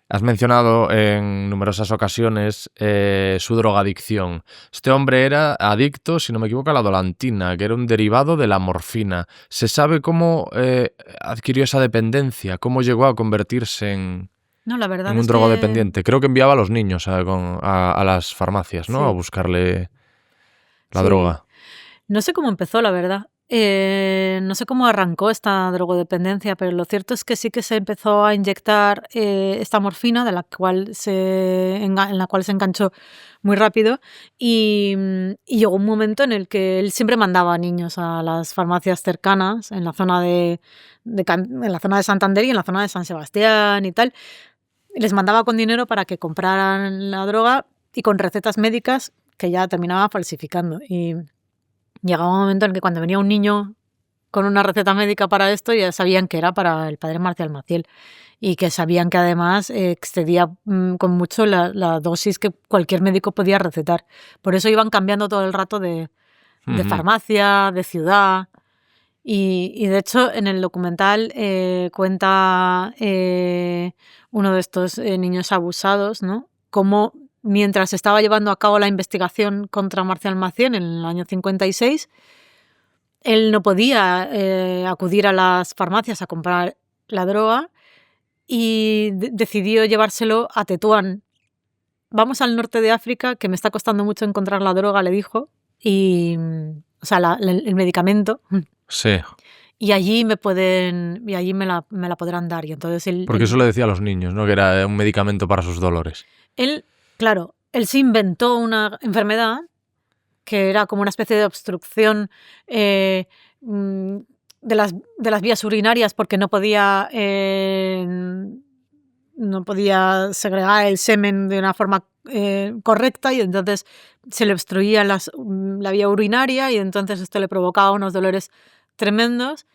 Has mencionado en numerosas ocasiones su drogadicción. Este hombre era adicto, si no me equivoco, a la dolantina, que era un derivado de la morfina. ¿Se sabe cómo adquirió esa dependencia? ¿Cómo llegó a convertirse en No, la verdad un es que drogodependiente? Creo que enviaba a los niños a las farmacias, ¿no? A sí, buscarle la sí. droga. No sé cómo empezó, la verdad. No sé cómo arrancó esta drogodependencia, pero lo cierto es que sí que se empezó a inyectar esta morfina, en la cual se enganchó muy rápido, y llegó un momento en el que él siempre mandaba a niños a las farmacias cercanas, en la zona en la zona de Santander y en la zona de San Sebastián y tal. Y les mandaba con dinero para que compraran la droga y con recetas médicas que ya terminaba falsificando. Y llegaba un momento en que cuando venía un niño con una receta médica para esto, ya sabían que era para el padre Marcial Maciel y que sabían que además excedía con mucho la dosis que cualquier médico podía recetar. Por eso iban cambiando todo el rato de Ujú. farmacia, de ciudad. Y de hecho, en el documental cuenta uno de estos niños abusados, ¿no? Cómo mientras estaba llevando a cabo la investigación contra Marcial Maciel en el año 56, él no podía acudir a las farmacias a comprar la droga y decidió llevárselo a Tetuán. Vamos al norte de África, que me está costando mucho encontrar la droga, le dijo, o sea, el medicamento, Sí, y allí y allí me la podrán dar. Y entonces porque eso le decía a los niños, ¿no? Que era un medicamento para sus dolores. claro, él se inventó una enfermedad que era como una especie de obstrucción eh, mm, de las vías urinarias porque no podía segregar el semen de una forma correcta y entonces se le obstruía la vía urinaria y entonces esto le provocaba unos dolores tremendos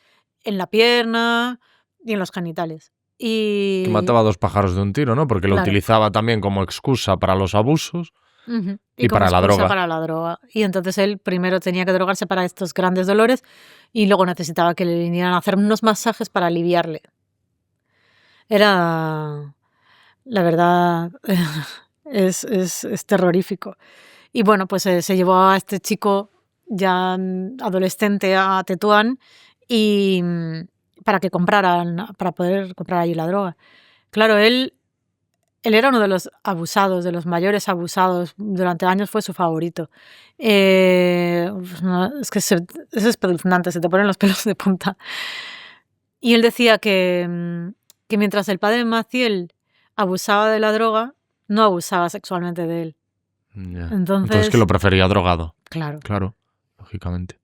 en la pierna y en los genitales. Que Y mataba a dos pájaros de un tiro, ¿no? Porque lo claro, utilizaba también como excusa para los abusos ujú, y y como para la excusa droga. para la droga. Y entonces él primero tenía que drogarse para estos grandes dolores y luego necesitaba que le vinieran a hacer unos masajes para aliviarle. Era, la verdad, es terrorífico. Y bueno, pues se llevó a este chico ya adolescente a Tetuán y para poder comprar allí la droga. Claro, él era uno de los abusados, de los mayores abusados. Durante años fue su favorito. No, es que es espeluznante, se te ponen los pelos de punta. Y él decía que mientras el padre Maciel abusaba de la droga, no abusaba sexualmente de él. Ya. Entonces que Entonces, lo prefería drogado. claro. Claro, lógicamente.